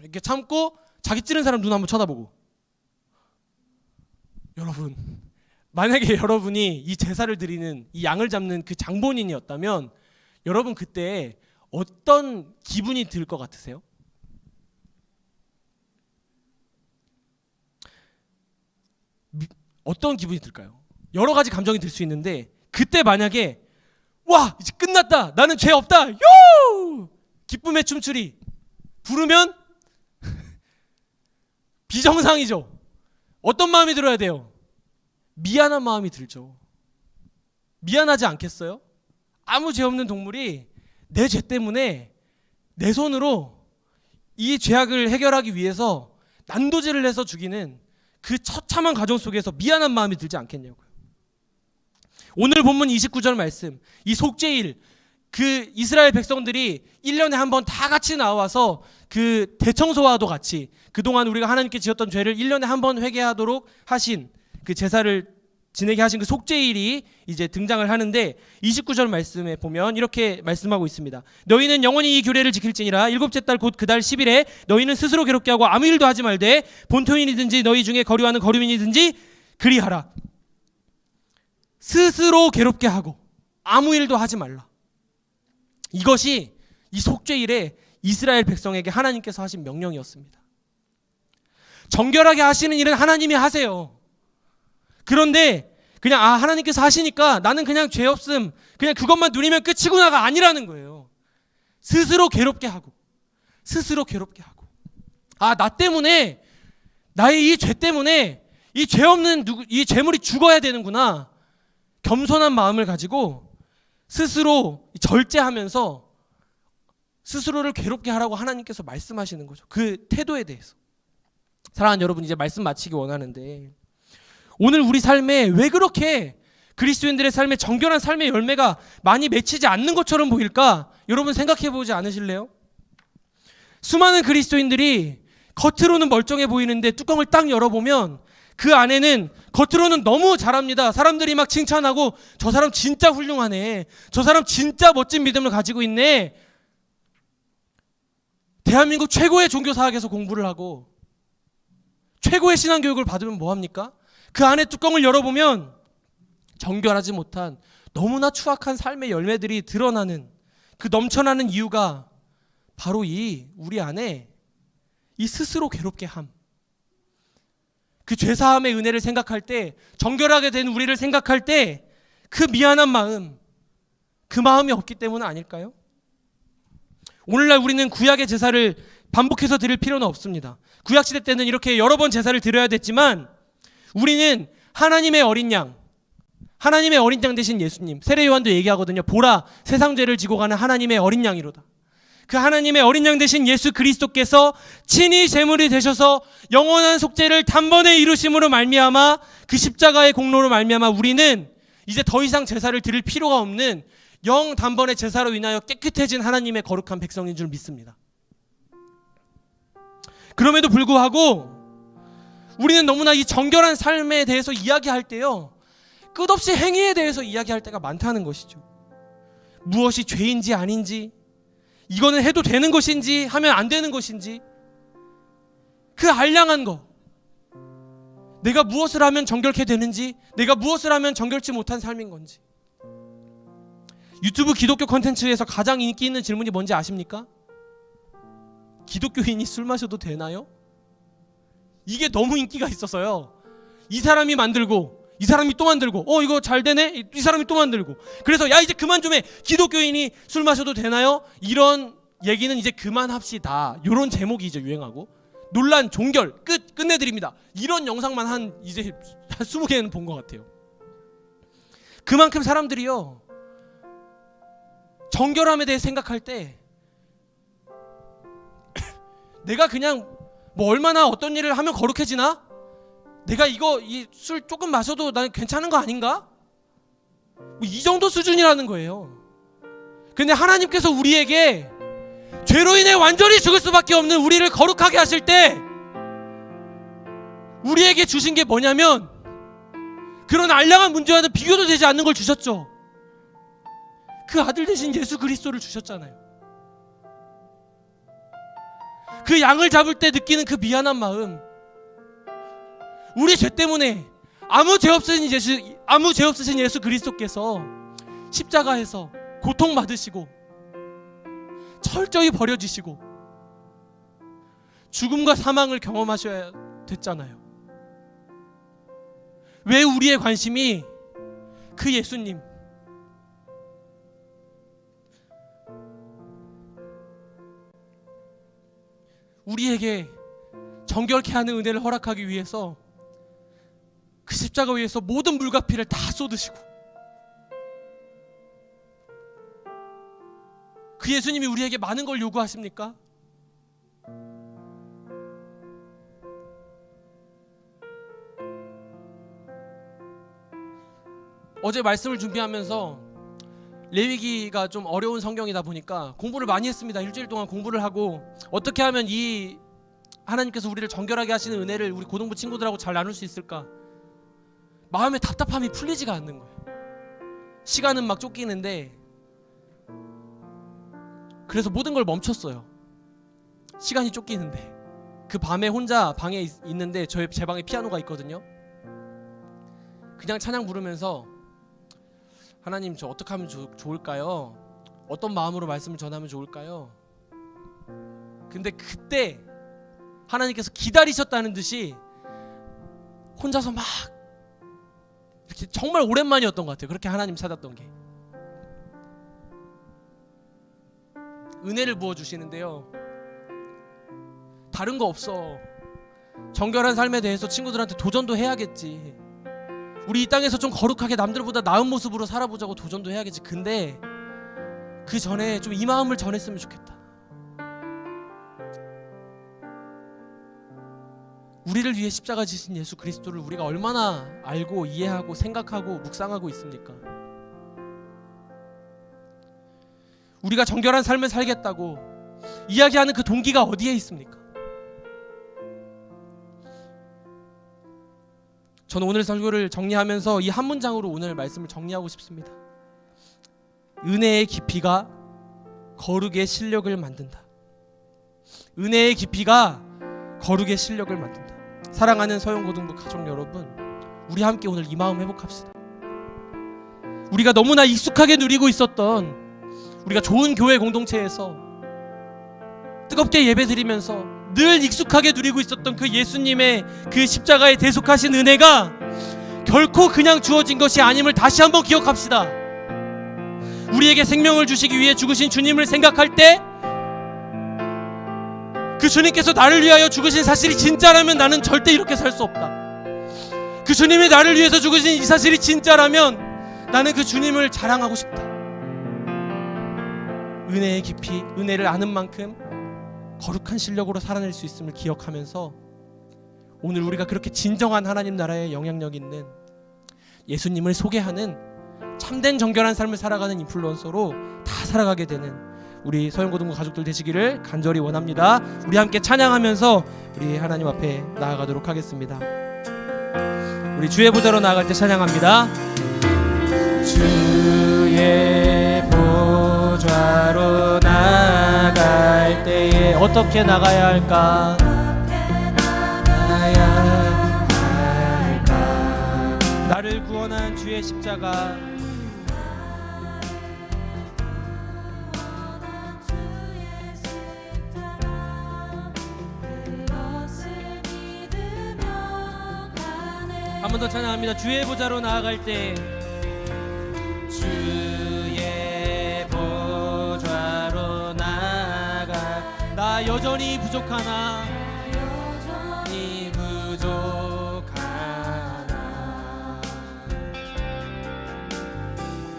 이렇게 참고 자기 찌른 사람 눈 한번 쳐다보고. 여러분, 만약에 여러분이 이 제사를 드리는 이 양을 잡는 그 장본인이었다면 여러분 그때 어떤 기분이 들 것 같으세요? 어떤 기분이 들까요? 여러 가지 감정이 들 수 있는데, 그때 만약에 와, 이제 끝났다, 나는 죄 없다, 요! 기쁨의 춤추리 부르면 비정상이죠. 어떤 마음이 들어야 돼요? 미안한 마음이 들죠. 미안하지 않겠어요? 아무 죄 없는 동물이 내 죄 때문에 내 손으로 이 죄악을 해결하기 위해서 난도질을 해서 죽이는 그 처참한 과정 속에서 미안한 마음이 들지 않겠냐고요. 오늘 본문 29절 말씀, 이 속죄일, 그 이스라엘 백성들이 1년에 한 번 다 같이 나와서 그 대청소와도 같이 그동안 우리가 하나님께 지었던 죄를 1년에 한 번 회개하도록 하신 그 제사를 지내게 하신 그 속죄일이 이제 등장을 하는데, 29절 말씀에 보면 이렇게 말씀하고 있습니다. 너희는 영원히 이 규례를 지킬지니라. 일곱째 달 곧 그 달 10일에 너희는 스스로 괴롭게 하고 아무 일도 하지 말되 본토인이든지 너희 중에 거류하는 거류민이든지 그리하라. 스스로 괴롭게 하고 아무 일도 하지 말라. 이것이 이 속죄일에 이스라엘 백성에게 하나님께서 하신 명령이었습니다. 정결하게 하시는 일은 하나님이 하세요. 그런데 그냥 하나님께서 하시니까 나는 그냥 죄 없음, 그냥 그것만 누리면 끝이구나가 아니라는 거예요. 스스로 괴롭게 하고, 스스로 괴롭게 하고, 나 때문에, 나의 이 죄 때문에 이 죄 없는 이 죄물이 죽어야 되는구나, 겸손한 마음을 가지고 스스로 절제하면서 스스로를 괴롭게 하라고 하나님께서 말씀하시는 거죠. 그 태도에 대해서. 사랑하는 여러분, 이제 말씀 마치기 원하는데, 오늘 우리 삶에 왜 그렇게 그리스도인들의 삶에 정결한 삶의 열매가 많이 맺히지 않는 것처럼 보일까? 여러분 생각해 보지 않으실래요? 수많은 그리스도인들이 겉으로는 멀쩡해 보이는데 뚜껑을 딱 열어보면 그 안에는, 겉으로는 너무 잘합니다. 사람들이 막 칭찬하고 저 사람 진짜 훌륭하네, 저 사람 진짜 멋진 믿음을 가지고 있네, 대한민국 최고의 종교사학에서 공부를 하고 최고의 신앙교육을 받으면 뭐합니까? 그 안에 뚜껑을 열어보면 정결하지 못한 너무나 추악한 삶의 열매들이 드러나는, 그 넘쳐나는 이유가 바로 이 우리 안에 이 스스로 괴롭게 함, 그 죄사함의 은혜를 생각할 때, 정결하게 된 우리를 생각할 때 그 미안한 마음, 그 마음이 없기 때문 아닐까요? 오늘날 우리는 구약의 제사를 반복해서 드릴 필요는 없습니다. 구약시대 때는 이렇게 여러 번 제사를 드려야 됐지만 우리는 하나님의 어린 양, 하나님의 어린 양 되신 예수님, 세례 요한도 얘기하거든요. 보라, 세상 죄를 지고 가는 하나님의 어린 양이로다. 그 하나님의 어린 양 되신 예수 그리스도께서 친히 제물이 되셔서 영원한 속죄를 단번에 이루심으로 말미암아, 그 십자가의 공로로 말미암아 우리는 이제 더 이상 제사를 드릴 필요가 없는 영 단번의 제사로 인하여 깨끗해진 하나님의 거룩한 백성인 줄 믿습니다. 그럼에도 불구하고 우리는 너무나 이 정결한 삶에 대해서 이야기할 때요, 끝없이 행위에 대해서 이야기할 때가 많다는 것이죠. 무엇이 죄인지 아닌지, 이거는 해도 되는 것인지 하면 안 되는 것인지, 그 알량한 거, 내가 무엇을 하면 정결케 되는지, 내가 무엇을 하면 정결치 못한 삶인 건지. 유튜브 기독교 콘텐츠에서 가장 인기 있는 질문이 뭔지 아십니까? 기독교인이 술 마셔도 되나요? 이게 너무 인기가 있어서요. 이 사람이 만들고 이 사람이 또 만들고 이거 잘 되네? 이 사람이 또 만들고. 그래서 야 이제 그만 좀 해. 기독교인이 술 마셔도 되나요? 이런 얘기는 이제 그만합시다. 이런 제목이 이제 유행하고, 논란 종결 끝내드립니다. 이런 영상만 한 20개는 본 것 같아요. 그만큼 사람들이요, 정결함에 대해 생각할 때 내가 그냥 뭐 얼마나 어떤 일을 하면 거룩해지나? 내가 이 술 조금 마셔도 난 괜찮은 거 아닌가? 뭐 이 정도 수준이라는 거예요. 근데 하나님께서 우리에게 죄로 인해 완전히 죽을 수밖에 없는 우리를 거룩하게 하실 때 우리에게 주신 게 뭐냐면, 그런 알량한 문제와는 비교도 되지 않는 걸 주셨죠. 그 아들 대신 예수 그리스도를 주셨잖아요. 그 양을 잡을 때 느끼는 그 미안한 마음, 우리 죄 때문에 아무 죄 없으신 예수 그리스도께서 십자가에서 고통받으시고 철저히 버려지시고 죽음과 사망을 경험하셔야 됐잖아요. 왜 우리의 관심이 그 예수님, 우리에게 정결케 하는 은혜를 허락하기 위해서 그 십자가 위에서 모든 물과 피를 다 쏟으시고, 그 예수님이 우리에게 많은 걸 요구하십니까? 어제 말씀을 준비하면서 레위기가 좀 어려운 성경이다 보니까 공부를 많이 했습니다. 일주일 동안 공부를 하고 어떻게 하면 이 하나님께서 우리를 정결하게 하시는 은혜를 우리 고등부 친구들하고 잘 나눌 수 있을까? 마음의 답답함이 풀리지가 않는 거예요. 시간은 막 쫓기는데, 그래서 모든 걸 멈췄어요. 시간이 쫓기는데. 그 밤에 혼자 방에 있는데 제 방에 피아노가 있거든요. 그냥 찬양 부르면서 하나님, 저 어떻게 하면 좋을까요? 어떤 마음으로 말씀을 전하면 좋을까요? 근데 그때 하나님께서 기다리셨다는 듯이 혼자서 막 이렇게, 정말 오랜만이었던 것 같아요. 그렇게 하나님 찾았던 게. 은혜를 부어주시는데요, 다른 거 없어. 정결한 삶에 대해서 친구들한테 도전도 해야겠지. 우리 이 땅에서 좀 거룩하게 남들보다 나은 모습으로 살아보자고 도전도 해야겠지. 근데 그 전에 좀 이 마음을 전했으면 좋겠다. 우리를 위해 십자가 지신 예수 그리스도를 우리가 얼마나 알고 이해하고 생각하고 묵상하고 있습니까? 우리가 정결한 삶을 살겠다고 이야기하는 그 동기가 어디에 있습니까? 저는 오늘 설교를 정리하면서 이 한 문장으로 오늘 말씀을 정리하고 싶습니다. 은혜의 깊이가 거룩의 실력을 만든다. 은혜의 깊이가 거룩의 실력을 만든다. 사랑하는 서영고등부 가족 여러분, 우리 함께 오늘 이 마음 회복합시다. 우리가 너무나 익숙하게 누리고 있었던, 우리가 좋은 교회 공동체에서 뜨겁게 예배드리면서 늘 익숙하게 누리고 있었던 그 예수님의 그 십자가에 대속하신 은혜가 결코 그냥 주어진 것이 아님을 다시 한번 기억합시다. 우리에게 생명을 주시기 위해 죽으신 주님을 생각할 때, 그 주님께서 나를 위하여 죽으신 사실이 진짜라면 나는 절대 이렇게 살 수 없다. 그 주님이 나를 위해서 죽으신 이 사실이 진짜라면 나는 그 주님을 자랑하고 싶다. 은혜의 깊이, 은혜를 아는 만큼 거룩한 실력으로 살아낼 수 있음을 기억하면서 오늘 우리가 그렇게 진정한 하나님 나라의 영향력 있는 예수님을 소개하는 참된 정결한 삶을 살아가는 인플루언서로 다 살아가게 되는 우리 서영고등부 가족들 되시기를 간절히 원합니다. 우리 함께 찬양하면서 우리 하나님 앞에 나아가도록 하겠습니다. 우리 주의 보좌로 나아갈 때 찬양합니다. 주의 보좌로 나아갈 때에 어떻게 나가야 할까? 나를 구원한 주의 십자가, 한 번 더 찬양합니다. 주의 보좌로 나아갈 때, 주의 보좌로 나아가. 나 여전히 부족하나, 여전히 부족하나.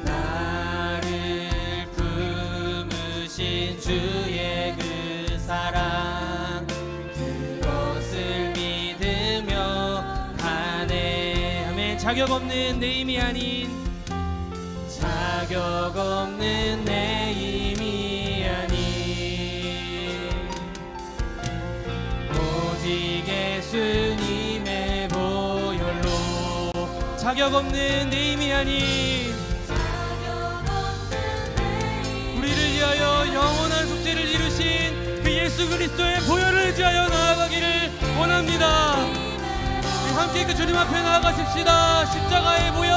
나를 품으신 주의 그 사랑, 그것을 믿으며 가네. 아멘. 자격 없는 내 힘이 아닌, 자격 없는 내 힘이 아닌, 오직 예수님의 보혈로. 자격 없는 내 힘이 아닌, 우리를 위하여 영원한 속죄를 이루신 그 예수 그리스도의 보혈을 의지하여 나아가기를 원합니다. 함께 그 주님 앞에 나아가십시다. 십자가의 보혈,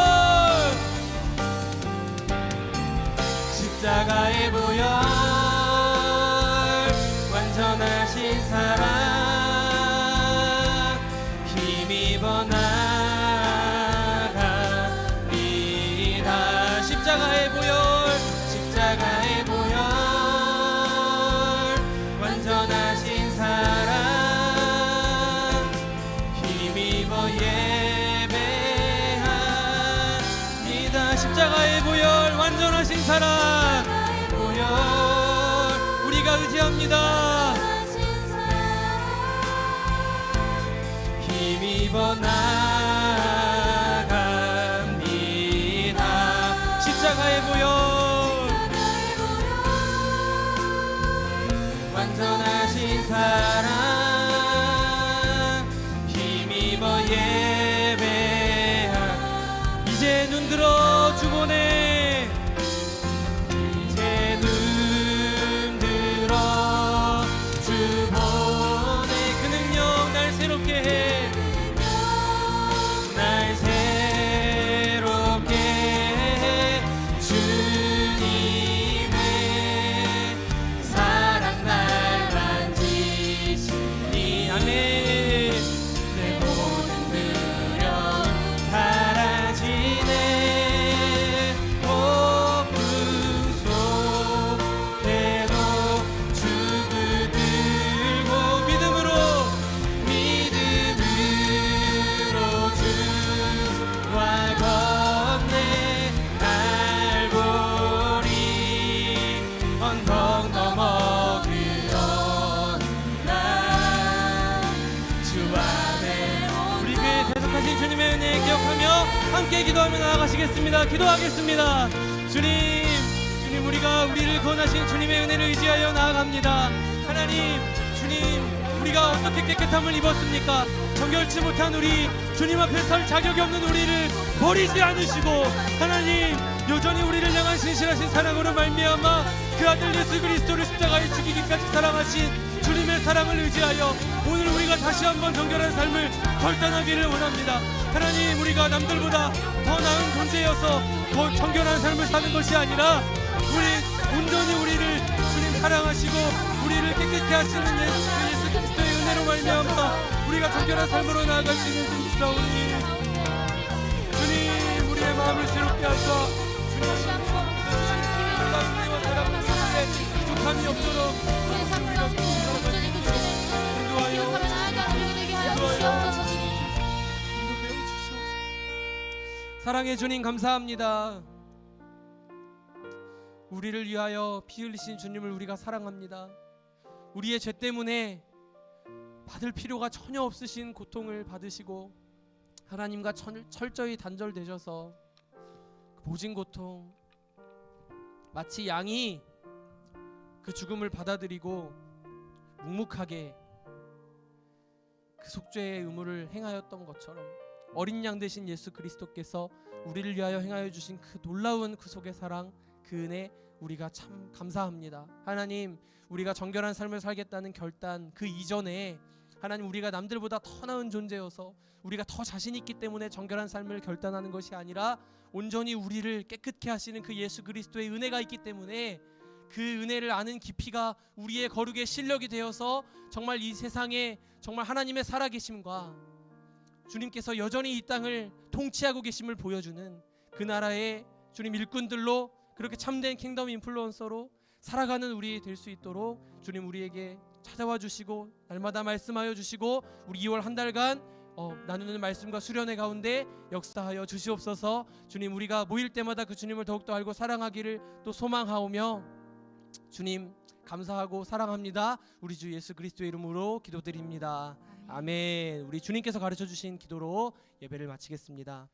십자가의 보혈, 완전하신 사랑, 힘입어 나아갑니다. 십자가의 보혈, 십자가의 보혈, 완전하신 사랑, 힘입어 예배합니다. 십자가의 보혈, 완전하신 사랑, 보혈, 우리가 의지합니다. 힘입어 나아갑니다. 십자가의 보혈, 완전하신 사랑, 힘입어 예배하. 이제 눈 들어 주 보내, 이제 눈 들어 주 보내. 그 능력 날 새롭게 해, 날 새롭게 해. 주님의 사랑 날 만지시니. 아멘. 내 모든 두려움 사라지네. 폭풍 속에도 주 붙들고, 믿음으로 주와 건네 갈보리 언덕 넘어 그언나 주 안에. 우리 교회 대속하신 주님의 은혜 기억하며 함께 기도하며 나아가시겠습니다. 기도하겠습니다. 주님, 우리가 우리를 구원하신 주님의 은혜를 의지하여 나아갑니다. 하나님, 주님, 우리가 어떻게 깨끗함을 입었습니까? 정결치 못한 우리, 주님 앞에 설 자격이 없는 우리를 버리지 않으시고, 하나님, 여전히 우리를 향한 신실하신 사랑으로 말미암아 그 아들 예수 그리스도를 십자가에 죽이기까지 사랑하신 주님의 사랑을 의지하여 오늘 우리가 다시 한번 정결한 삶을 결단하기를 원합니다. 하나님, 우리가 남들보다 더 나은 존재여서 더 정결한 삶을 사는 것이 아니라, 우리 온전히 우리를 주님 사랑하시고 우리를 깨끗게 하시는 예수 그리스도의 은혜로 말미암아 우리가 정결한 삶으로 나아갈 수 있는 줄 믿사오니, 주님, 우리의 마음을 새롭게 하사 주님 우리가 은혜와 사랑을 위해 부족함이 없도록 우리가 인도하여 사랑의 주님 감사합니다. 우리를 위하여 피 흘리신 주님을 우리가 사랑합니다. 우리의 죄 때문에 받을 필요가 전혀 없으신 고통을 받으시고 하나님과 철저히 단절되셔서 그 모진 고통, 마치 양이 그 죽음을 받아들이고 묵묵하게 그 속죄의 의무를 행하였던 것처럼 어린 양 되신 예수 그리스도께서 우리를 위하여 행하여 주신 그 놀라운 구속의 사랑, 그 은혜 우리가 참 감사합니다. 하나님, 우리가 정결한 삶을 살겠다는 결단 그 이전에 하나님, 우리가 남들보다 더 나은 존재여서 우리가 더 자신 있기 때문에 정결한 삶을 결단하는 것이 아니라 온전히 우리를 깨끗게 하시는 그 예수 그리스도의 은혜가 있기 때문에 그 은혜를 아는 깊이가 우리의 거룩의 실력이 되어서 정말 이 세상에 정말 하나님의 살아계심과 주님께서 여전히 이 땅을 통치하고 계심을 보여주는 그 나라의 주님 일꾼들로, 그렇게 참된 킹덤 인플루언서로 살아가는 우리 될 수 있도록 주님 우리에게 찾아와 주시고 날마다 말씀하여 주시고 우리 2월 한 달간 나누는 말씀과 수련회 가운데 역사하여 주시옵소서. 주님, 우리가 모일 때마다 그 주님을 더욱더 알고 사랑하기를 또 소망하오며 주님 감사하고 사랑합니다. 우리 주 예수 그리스도의 이름으로 기도드립니다. 아멘. 우리 주님께서 가르쳐 주신 기도로 예배를 마치겠습니다.